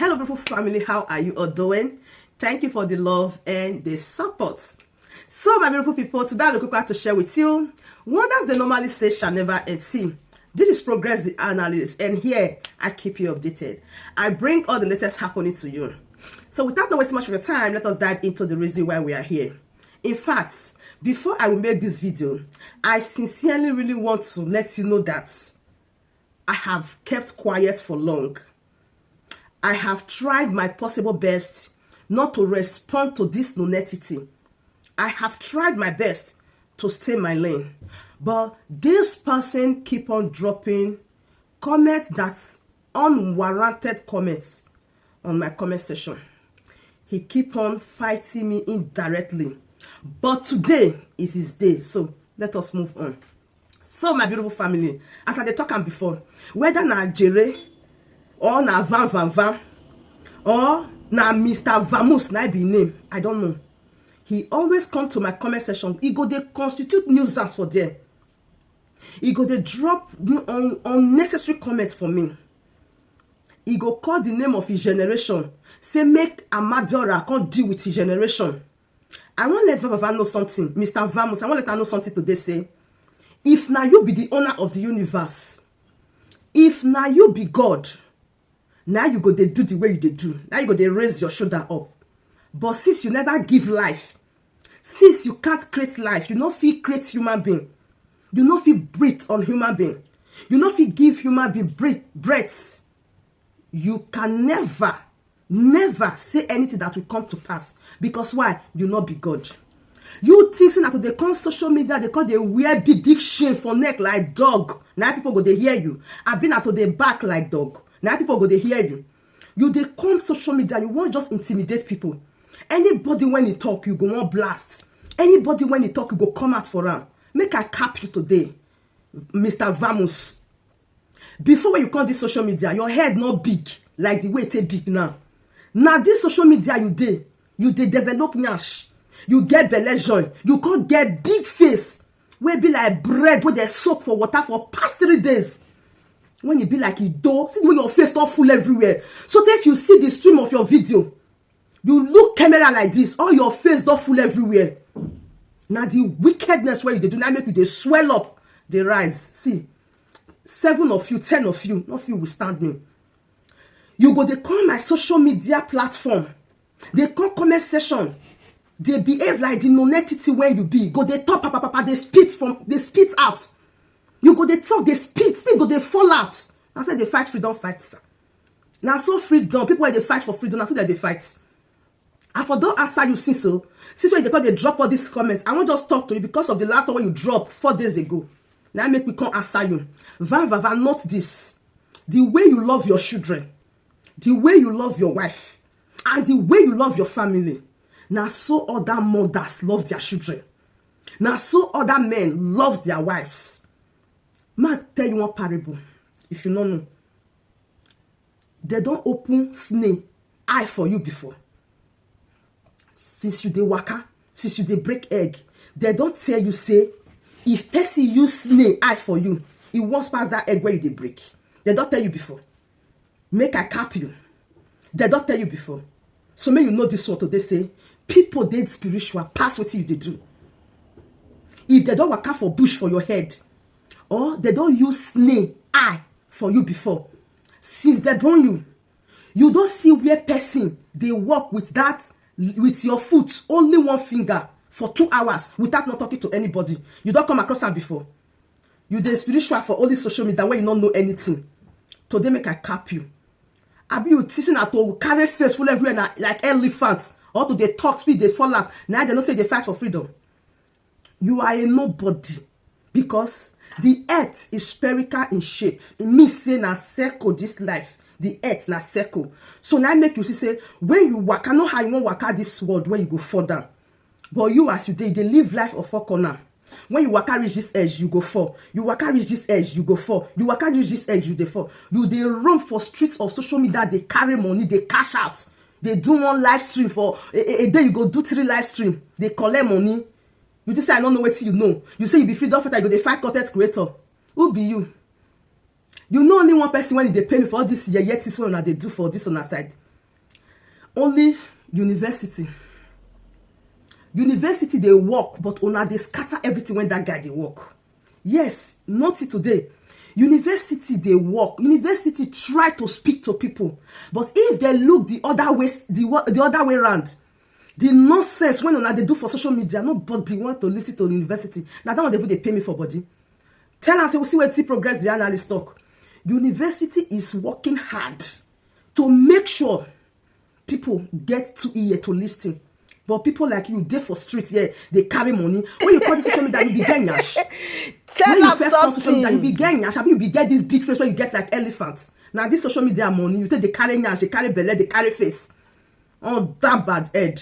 Hello, beautiful family. How are you all doing? Thank you for the love and the support. So, my beautiful people, today I'm going to share with you wonders they normally say shall never end. See, this is Progress the Analyst, and here I keep you updated. I bring all the latest happening to you. So, without not wasting much of your time, let us dive into the reason why we are here. In fact, before I will make this video, I sincerely really want to let you know that I have kept quiet for long. I have tried my possible best not to respond to this nonentity. I have tried my best to stay my lane. But this person keep on dropping comments that's unwarranted comments on my comment section. He keep on fighting me indirectly. But today is his day. So let us move on. So my beautiful family, as I talked about before, whether na Jere or na Van or na Mr. Vamus na be name, I don't know. He always come to my comment section. He go they constitute nuisance for them. He go they drop unnecessary comments for me. He go call the name of his generation. Say make Amadora can't deal with his generation. I want to let Vava know something. Mr. Vamus, I want to let her know something today. Say, if now you be the owner of the universe, if now you be God, now you go they do the way you they do. Now you go they raise your shoulder up. But since you never give life, since you can't create life, you not feel create human being, you not feel breathe on human being, you not feel give human being breaths, you can never say anything that will come to pass. Because why? You not be God. You think that they come social media, they call they wear big shame for neck like dog. Now people go they hear you. I've been at the back like dog. Now people go they hear you. You they come social media, you won't just intimidate people. Anybody when you talk, you go on blast. Anybody when you talk, you go come out for them. Make I cap you today, Mr. Vamus. Before when you come this social media, your head not big like the way it big now. Now this social media you develop nyash. You get belly joint. You can't get big face. Where be like bread where they soak for water for past 3 days. When you be like you do, see the way your face not full everywhere. So if you see the stream of your video, you look camera like this, all your face not full everywhere. Now the wickedness where you do not make you they swell up, they rise. See, 7 of you, 10 of you, not few will stand me. You go they call my social media platform. They call comment session. They behave like the nonentity where you be. Go they talk, papa, they spit out. You go they talk, they spit go they fall out. I said they fight freedom fights. Now so freedom, people where they fight for freedom, I said that they fight. And for don't answer you since when they drop all these comments, I won't just talk to you because of the last one you dropped 4 days ago. Now make me come answer you. Vava, not this. The way you love your children, the way you love your wife, and the way you love your family. Now so other mothers love their children. Now so other men love their wives. Man, tell you one parable. If you don't know. They don't open snake eye for you before. Since you dey waka, since you dey break egg, they don't tell you say, if person use snake eye for you, it won't pass that egg where you dey break. They don't tell you before. Make I cap you. They don't tell you before. So may you know this one today say, people dey spiritual pass what you dey do. If they don't waka for bush for your head, or they don't use snake eye for you before, since they born you, you don't see where person they walk with that, with your foot, only one finger for 2 hours without not talking to anybody. You don't come across that before. You dey spiritual for only social media where you don't know anything. Today make I cap you. I be you teaching at to carry face full everywhere like elephants, or to they talk speed they fall out. Now they don't say they fight for freedom. You are a nobody because the earth is spherical in shape. It means say na circle this life. The earth na circle. So now make you see say when you waka, know how you want waka this world when you go fall down. But you as you they live life of 4 corner. When you waka reach this edge, you go fall. You waka reach this edge, you go fall. You waka reach this edge, you dey fall. You they roam for streets of social media, they carry money, they cash out. They do one live stream for a day, you go do 3 live stream. They collect money. You just say, I don't know what you know. You say you be freedom fighter, you go they fight content creator. Who be you? You know only one person when they pay me for all this yetis when they do for this on our side. only university they work, but una they scatter everything when that guy they work. Yes, not it today. University they work. University try to speak to people, but if they look the other way, the other way around, the nonsense when una they do for social media, nobody want to listen to the university. Now that one they pay me for body. Tell us, we see where see progress the analyst talk. University is working hard to make sure people get to ear to listen. But people like you, they for street, yeah, they carry money. When you call this social media, you be getting yash. Tell us something. Media, you be getting yash. You be get this big face where you get like elephants. Now this social media money, you take they carry yash, they carry belly, they carry face. Oh, that bad head.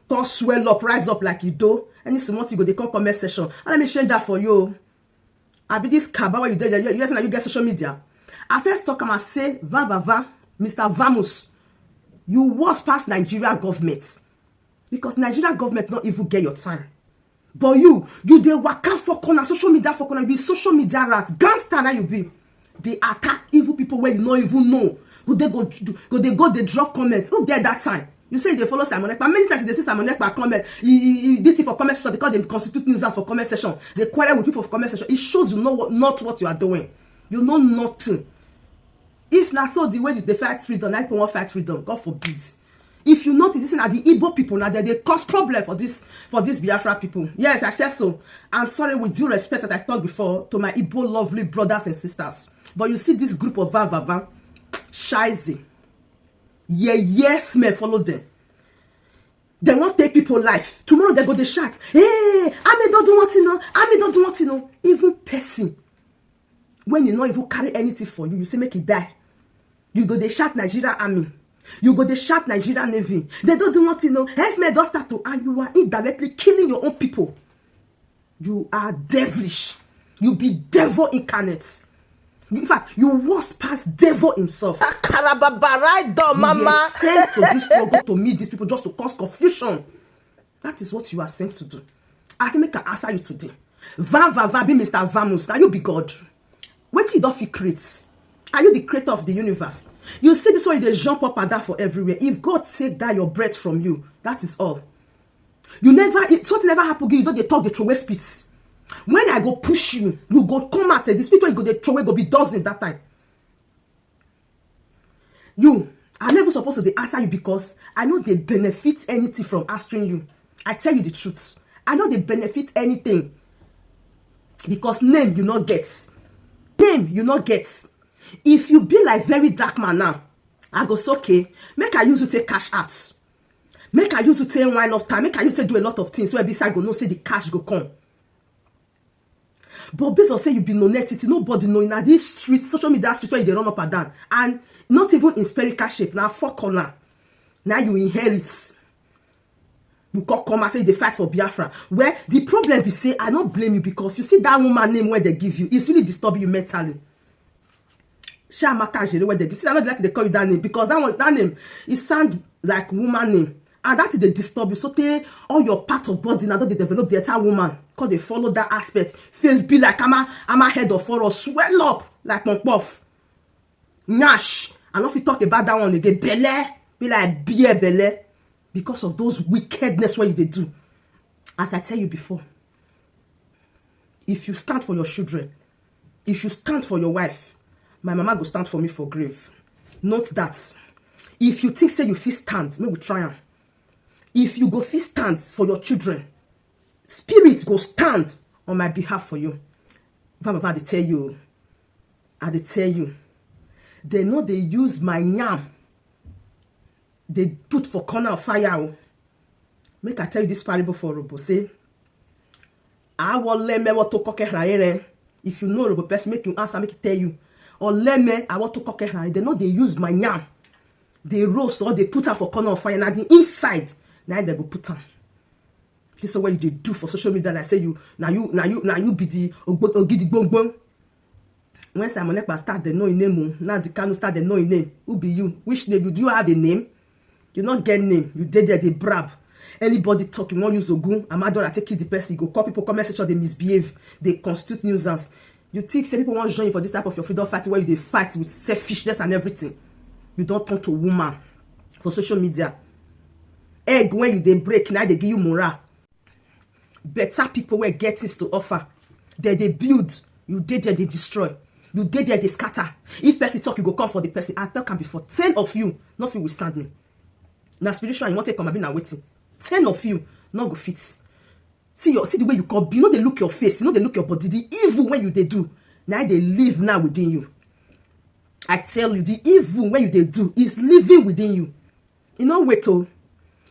Don't swell up, rise up like you do. Any small you go, they call comment session. And let me change that for you. I be this kaba where you did, you listen, you get social media. I first talk, I say, va, Mr. Vamos, you was past Nigeria government. Because Nigeria government not even get your time. But you dey waka for corner, social media for corner, you be social media rat, gangster that you be. They attack evil people where you don't even know. They drop comments. Who get that time? You say they follow Simon Ekpa. Many times they see Simon Ekpa comment. This thing for comment section, they call them constitute users for comment section. They quarrel with people for comment section. It shows you know not what you are doing. You know nothing. If not so, the way they fight freedom, like people want fight freedom, God forbid. If you notice, this is the Igbo people now, they cause problem for this Biafra people. Yes, I said so. I'm sorry, with due respect, as I talked before, to my Igbo lovely brothers and sisters. But you see this group of van, shizy. Yes, may follow them. They won't take people life. Tomorrow they go they shout, hey, I don't do what you know. I don't do what you know. Even person, when you know if you carry anything for you, you say make it die. You go they shout Nigeria army. You go they shout Nigeria navy. They don't do what you know. Esme does start to, and you are indirectly killing your own people. You are devilish. You be devil incarnate. In fact, you was past devil himself. Mama. He is sent to this struggle to meet these people just to cause confusion. That is what you are sent to do. I say make an answer you today. Va, be Mr. Vamos. Now you be God. What you don't feel create? Are you the creator of the universe? You see this way they jump up and down for everywhere. If God take that your breath from you, that is all. You never, something never happen. You don't they talk the throw away spits. When I go push you, you go come at it. The spirit where you go they throw away go be dozen that time. You are never supposed to answer you because I know they benefit anything from answering you. I tell you the truth. I know they benefit anything because name you not get. Name you not get. If you be like very dark man now, I go so okay. Make I use to take cash out. Make I use to take wine up time. Make I use to do a lot of things where beside go no say the cash go come. But based on say you be no net, nobody know in this street, social media street where they run up and down, and not even in spherical shape. Now four corner. Now you inherit. You come and say they fight for Biafra. Where the problem be say I don't blame you because you see that woman name where they give you, it's really disturbing you mentally. Shamaka Jere where they give. See, I don't like they call you that name because that name it sounds like woman name. And that is the disturb you. So they all your part of body now they develop the entire woman. Because they follow that aspect. Face be like I'm a head of or swell up like my puff. Nash. And if you talk about that one again, belly be like beer belly. Because of those wickedness what they do. As I tell you before, if you stand for your children, if you stand for your wife, my mama go stand for me for grave. Note that. If you think say you feel stand, me will try am. If you go feel stand for your children, spirit go stand on my behalf for you. I tell you. They know they use my yam. They put for corner of fire. Make I tell you this parable for Robo. Say, I will let me what to cock. If you know Robo person, make you answer, make it tell you. Or let me, I want to cock. They know they use my yam. They roast or they put her for corner of fire. Now the inside, now they go put her. This is what you do for social media. I say you be the ogidi bongbong. When Simon Ekpa start the knowing name, now the Kanu start the knowing name. Who be you? Which name? Do you have a name? You not get name. You did there, they brab. Anybody talk, you won't use Ogun. Amadora take the person. You go call people, comment section, they misbehave. They constitute nuisance. You think say people want to join you for this type of your freedom fight where you they fight with selfishness and everything. You don't turn to woman. for social media. Egg when you dey break, now they give you morale. Better people were get things to offer. They build, you did there, they destroy. You did there, they scatter. If person talk, you go come for the person. I tell can be for 10 of you, nothing will stand me. Now spiritual, you want to come and be now waiting. 10 of you, not go fit. See the way you come, you know they look your face, you know they look your body. The evil when you they do, now they live now within you. I tell you, the evil when you they do is living within you. You know, wait oh,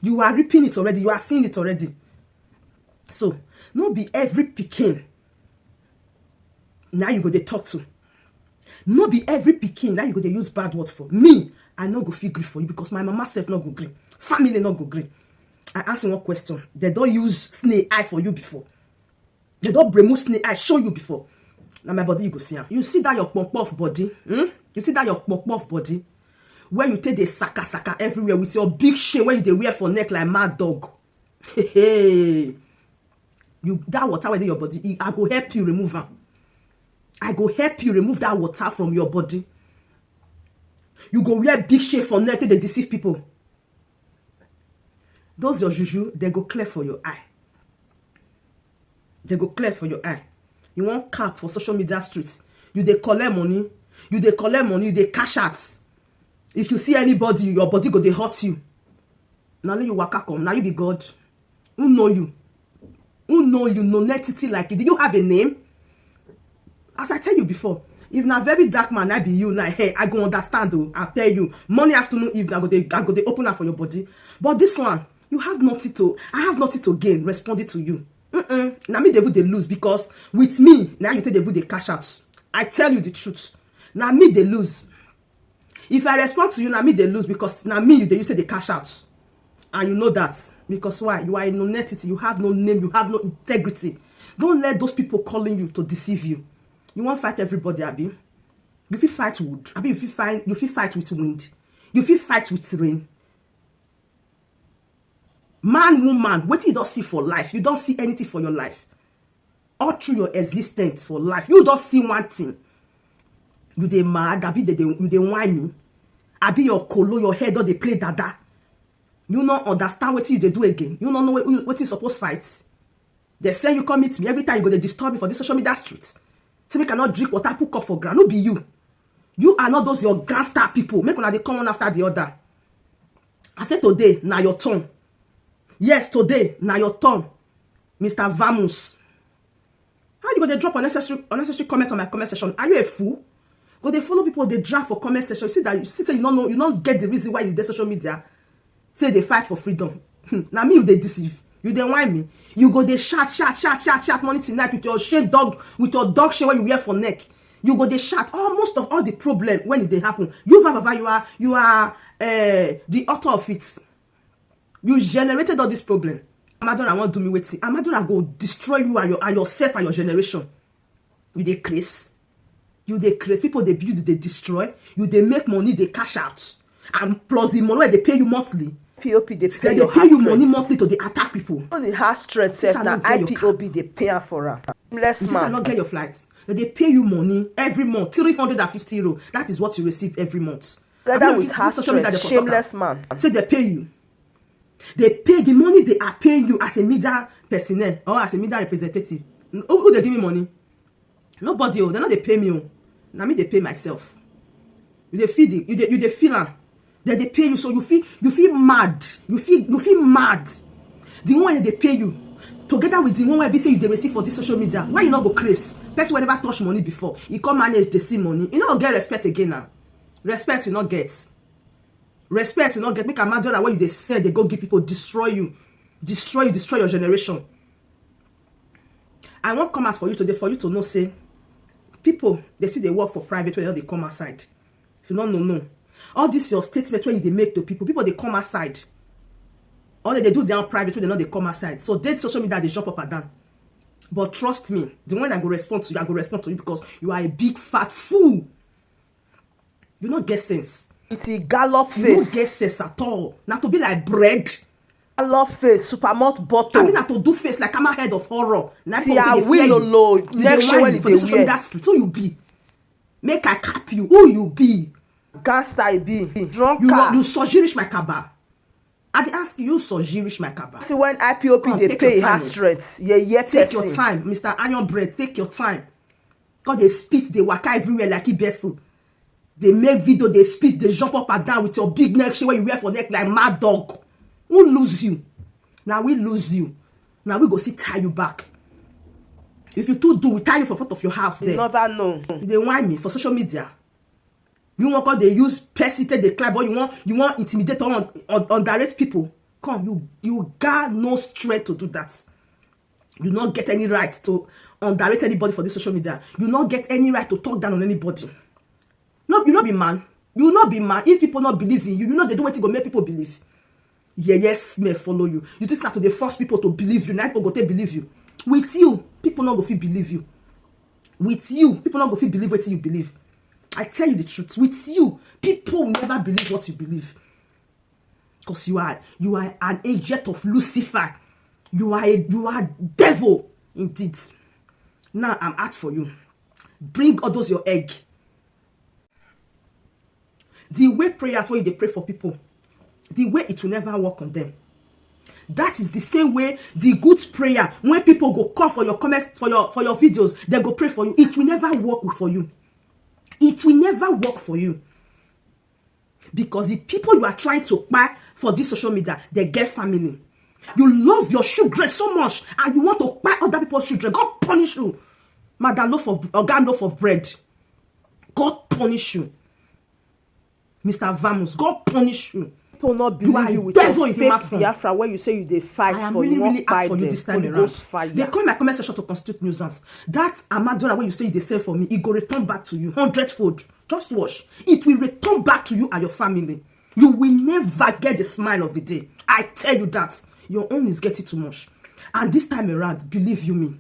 you are reaping it already, you are seeing it already. So, not be every pikin now you go they talk to. Not be every pikin now you go they use bad word for. Me, I no go feel grief for you because my mama self not go green. Family not go green. I ask you one question. They don't use snake eye for you before. They don't remove snake eye show you before. Now my body you go see am. You see that your pop body? You see that your pop body? Where you take the saka everywhere with your big shame where you they wear for neck like mad dog. Hey. You that water within your body, I go help you remove am. I go help you remove that water from your body. You go wear big shame for neck, they deceive people. Those your juju, they go clear for your eye. They go clear for your eye. You want cap for social media streets. You they collect money. You they cash out. If you see anybody, your body go they hurt you. Now you waka come. Now you be God. Who know you? Who know you? No entity like you. Did you have a name? As I tell you before, if na very dark man, I be you now. Hey, I go understand though. I'll tell you. Morning, afternoon, evening, I go they open up for your body. But this one, you have nothing to. I have nothing to gain. Responding to you. Now me they lose because with me now you take they cash out. I tell you the truth. Now me they lose. If I respond to you, now me they lose because now me they used to the cash out, and you know that because why? You are a non entity. You have no name. You have no integrity. Don't let those people calling you to deceive you. You want fight everybody, Abi? You feel fight wood. Abi, you feel fight with wind. You feel fight with rain. Man, woman, what you don't see for life. You don't see anything for your life. All through your existence for life. You don't see one thing. You dey mad, Abi, you dey whine me. Abi, your colo, your head, or they play dada. You don't understand what you they do again. You don't know what you supposed to fight. They say you come meet me. Every time you go to disturb me for this social media street. Say me cannot drink water, put cup for ground. No be you. You are not those your gangster people. Make una they come one after the other. I said today, now your turn. Yes, today, now your turn. Mr. Vamus. How you go to drop unnecessary comments on my comment section? Are you a fool? Go they follow people, they drag for comment section. You see that you say you don't know, you don't get the reason why you do social media. Say they fight for freedom. Now me, you they deceive. You they whine me. You go they shout morning till night with your shame dog, with your dog shame where you wear for neck. You go they shout. Most of all the problem when it they happen. You are the author of it. You generated all this problem. Amadora won't do me waiting. Amadora go destroy you and yourself and your generation. You they craze. People they build, they destroy. You they make money, they cash out. And plus the money where they pay you monthly. IPOB they pay you money monthly to the attack people. On the house threat self now IPOB they pay for her. Bless man. Not get your flights. They pay you money every month, 350 euro. That is what you receive every month. Together with house threat, shameless man. Say they pay you. They pay the money they are paying you as a media personnel or as a media representative. Who they give me money? Nobody. They not they pay me. Now me they pay myself. You they feed it. You they feel am. They pay you, so you feel mad. You feel mad. The one where they pay you, together with the one where they say you they receive for this social media. Why you not go crazy? Person will never touch money before. You come manage the see money. You not get respect again now. Respect you not get. Respect you not get. Make a matter that what you they said they go give people destroy you, destroy your generation. I won't come out for you today for you to know say people they see they work for private when they come outside. If you don't know, no. All this your statement when they make to people they come outside. All they do their own private when they know they come outside. So dead social media they jump up and down. But trust me, the one I go respond to you, I go respond to you because you are a big fat fool. You don't get sense. It's a gallop face. You don't get sense at all. Now to be like bread. Gallop face, supermalt bottle. I mean not to do face like I'm a head of horror. See, I will load. Next show when it is weird. So you be. Make I cap you. Who you be? Gangster I be. Drunk You car. you sojirish my kaba. I dey ask you sojirish my kaba. See when IPOB they pay her straight. Yeah, Take your time, Mr. Iron Bread. Take your time. Cause they spit, they waka everywhere like Ibesu. They make video, they spit, they jump up and down with your big neck, where you wear for neck like mad dog. Who lose you? Now we lose you. Now we go see tie you back. If you too do, we tie you for front of your house there. You never know. They whine me for social media. You want cause they use persistent, they climb, but you want intimidate or direct people. Come, you got no strength to do that. You not get any right to undirect anybody for this social media. You not get any right to talk down on anybody. No, you not be man. You not be man. If people not believe in you, you know they do what to go make people believe. Yeah, yes, may follow you. You just have to force people to believe you. Now people go to believe you. With you, people not go feel believe you. With you, people not go feel believe what you believe. I tell you the truth. With you, people will never believe what you believe. Because you are an agent of Lucifer. You are devil indeed. Now I'm out for you. Bring all those your egg. The way prayers where they pray for people, the way it will never work on them. That is the same way the good prayer when people go call for your comments for your videos, they go pray for you. It will never work for you. It will never work for you. Because the people you are trying to buy for this social media, they get family. You love your children so much and you want to buy other people's children. God punish you. Madam loaf of bread. God punish you. Mr. Vamus, God punish you. People not believe you with your fake Biafra where you say you they fight for. I am really ask for you this time around. They call my comment section to constitute nuisance. That Amadora where you say they sell for me, it go return back to you 100-fold. Just watch. It will return back to you and your family. You will never get the smile of the day. I tell you that. Your own is getting too much. And this time around, believe you me.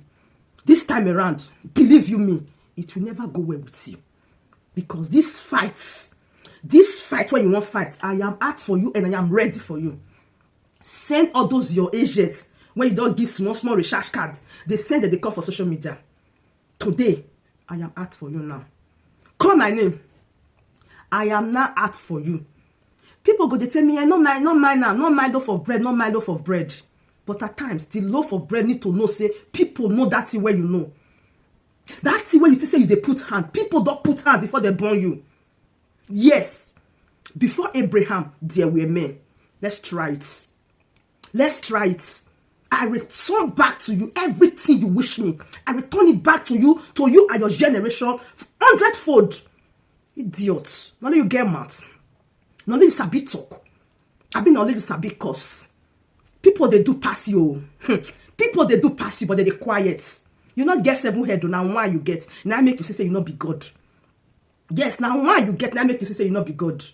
This time around, believe you me, it will never go well with you. Because this fight where you want fight, I am out for you and I am ready for you. Send all those your agents when you don't give small recharge card. They send that they call for social media. Today, I am out for you now. Call my name. I am now out for you. People go, they tell me, no mind now, no mind loaf of bread, no mind loaf of bread. But at times, the loaf of bread need to know, say, people know that thing where you know. That thing where you say you they put hand. People don't put hand before they burn you. Yes. Before Abraham, there were men. Let's try it. Let's try it. I return back to you everything you wish me. I return it back to you and your generation 100-fold. Idiots. Not you get mad. Not you sabi talk. I mean, not you sabi curse. People they do pass you. People they do pass you, but they quiet. You not get 7 head. Now why you get? Now make you say you not be God. Yes, now why you get? Now make you say you not be God.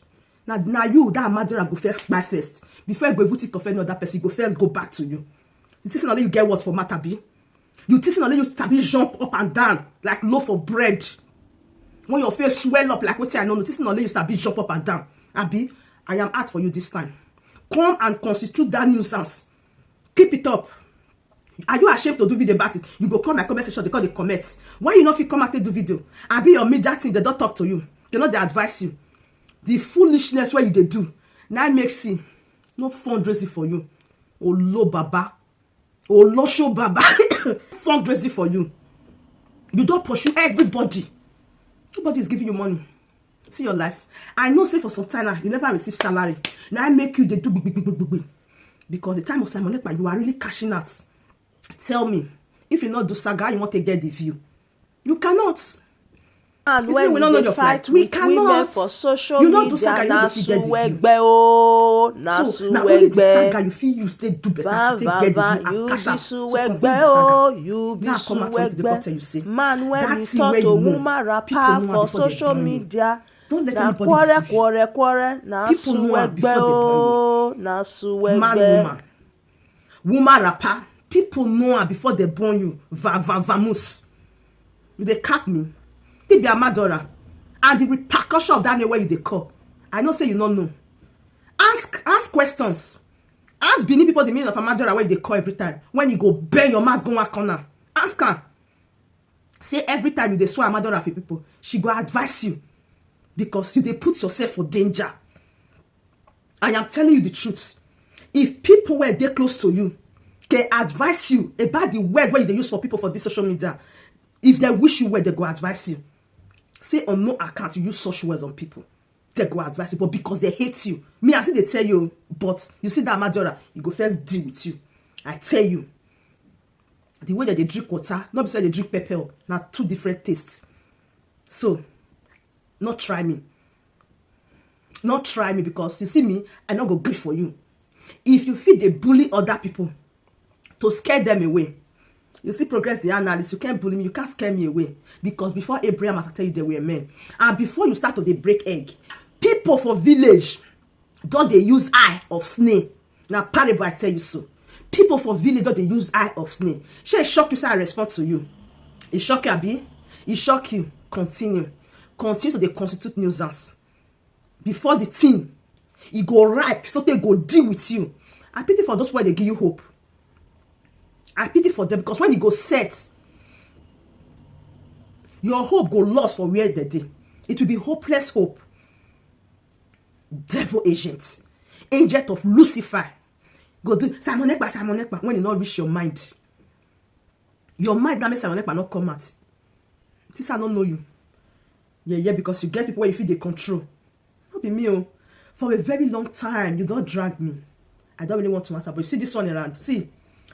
Now you that Madura go first buy first. Before you go vote for any other person, go first go back to you. You think only you get what for matter be? You think only you sabi jump up and down like loaf of bread. When your face swell up like what I know, notice only you sabi jump up and down. Abi, I am out for you this time. Come and constitute that nuisance. Keep it up. Are you ashamed to do video about it? You go come my comment section, they call the comments. Why you not fit come out and do video? Abi your media thing, they don't talk to you. They not they advise you. The foolishness where you they do. Now make see. No fundraising for you. Olo baba. Olo show baba. Fundraising for you. You don't pursue everybody. Nobody is giving you money. See your life. I know say for some time now, you never receive salary. Now I make you they do big. Because the time of Simon Ekpa, you are really cashing out. Tell me, if you not do saga, you want to get the view. You cannot. And when we don't fight with women for social media, Nasuwegbe o, Nasuwegbe. So now only the saga you feel you stay do better to get the view and cash out. You be Suwegbe. Man, when you talk to woman rapper for social media, don't let anybody deceive you. Nasuwegbe o, Nasuwegbe. Man, woman rapper. People know her before they burn you. Vamus. They cap me. They be a madora. And the repercussion of that name where you they call. I know say you don't know. Ask questions. Ask Benin people the meaning of a madora where they call every time. When you go bang your mouth go one corner. Ask her. Say every time you they swear a madora for people, she go advise you. because you dey put yourself for danger. And I'm telling you the truth. If people were dey close to you, they advise you about the word wey you dey use for people for this social media. If they wish you well, they go advise you. Say on no account you use such words on people, they go advise you, but because they hate you. Me, I see they tell you, but you see that Majora, you go first deal with you. I tell you, the way that they drink water, not beside they drink pepper, now 2 different tastes. So, not try me. Not try me, because you see me, I not go grief for you. If you feel they bully other people to scare them away, you see Progress the analyst, you can't bully me, you can't scare me away. Because before Abraham, as I tell you, they were men. And before you start to they break egg, people for village, don't they use eye of snake? Now parable, I tell you so. People for village, don't they use eye of snake? Shall it shock you, so I respond to you? It shock you, Abi? It shock you. Continue. Continue to they constitute nuisance. Before the thing, it go ripe, so they go deal with you. I pity for those where they give you hope. I pity for them, because when you go set, your hope go lost for where they did. It will be hopeless hope. Devil agent. Agent of Lucifer. Go do Simon Ekpa, when you not reach your mind. Your mind now makes Simon Ekpa not come out. This I don't know you. Yeah, because you get people where you feel they control. Not be me, oh. For a very long time, you don't drag me. I don't really want to answer, but you see this one around. See,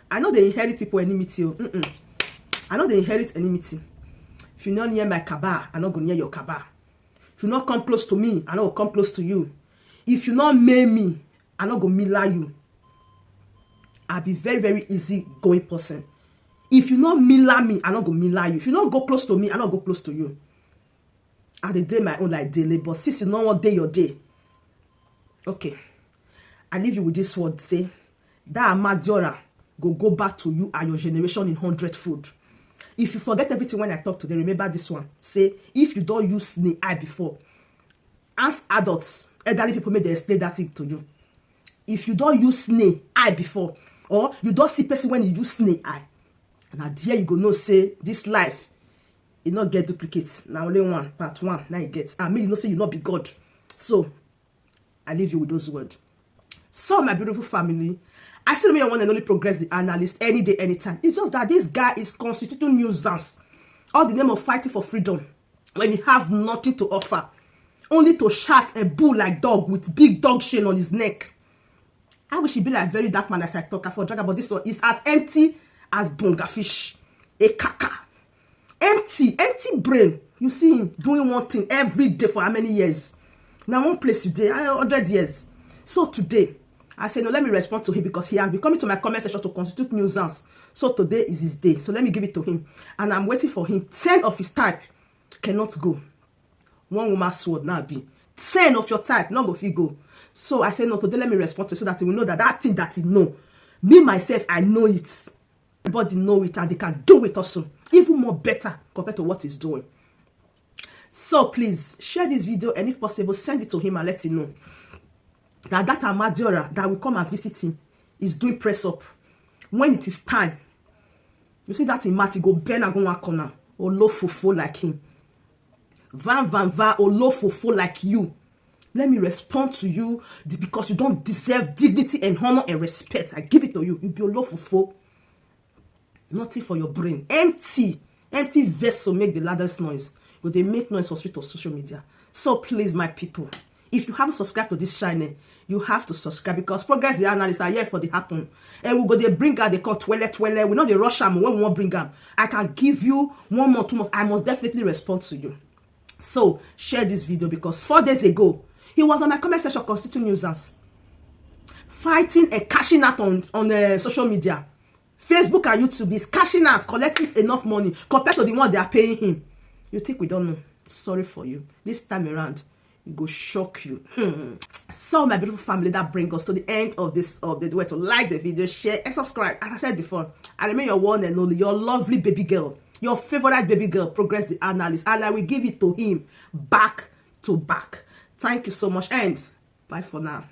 I know they inherit people enmity. I know they inherit enmity. If you're not near my cabal, I'm not going near your cabal. If you not come close to me, I'm not come close to you. If you not maim me, I'm not going to mila you. I'll be very, very easy going person. If you not mila me, I'm not going to mila you. If you not go close to me, I'm not go close to you. I dey my own like daily, but since you know what day your day, okay, I leave you with this word. Say that Amadiora go back to you and your generation in 100-fold. If you forget everything when I talk today, remember this one. Say if you don't use snake eye before, ask adults, elderly people, may they explain that thing to you. If you don't use snake eye before, or you don't see person when you use snake eye, now there you go know say this life it not get duplicates. Now only one part 1 now it gets. I mean, you know say you not be God. So I leave you with those words. So my beautiful family, I still may want to only Progress the analyst any day, anytime. It's just that this guy is constituting nuisance. All the name of fighting for freedom. When you have nothing to offer. Only to shout a bull like dog with big dog chain on his neck. I wish he'd be like very dark man as I talk for drag, but this one is as empty as bonga fish. A caca. Empty brain. You see him doing one thing every day for how many years? Now one place today, 100 years. So today, I said, no, let me respond to him because he has been coming to my comment section to constitute nuisance. So today is his day. So let me give it to him. And I'm waiting for him. 10 of his type cannot go. One woman's sword now be. 10 of your type, not go fit go. So I said, no, today let me respond to him so that he will know that thing that he know. Me, myself, I know it. Everybody know it and they can do it also. Even more better compared to what he's doing. So please, share this video and if possible, send it to him and let him know that Amadiora that will come and visit him is doing press up. When it is time, you see that in Mati go bend and go one corner or low fofo like him. Van or low fofo like you. Let me respond to you because you don't deserve dignity and honor and respect. I give it to you. You be a low fofo. Nothing for your brain. Empty vessel make the loudest noise. But they make noise for street or social media. So please, my people, if you haven't subscribed to this channel, you have to subscribe because Progress the analysts are here for the happen. And we go they bring out, they call twele. We know they rush them when we want bring them. I can give you 1 month, 2 months. I must definitely respond to you. So share this video because 4 days ago, he was on my comment section constituting nuisance. Fighting and cashing out on social media. Facebook and YouTube is cashing out, collecting enough money compared to the one they are paying him. You think we don't know? Sorry for you. This time around, it go shock you. So my beautiful family, that brings us to the end of this update. Where to like the video, share, and subscribe. As I said before, I remain your one and only, your lovely baby girl, your favorite baby girl, Progress the analyst, and I will give it to him back to back. Thank you so much, and bye for now.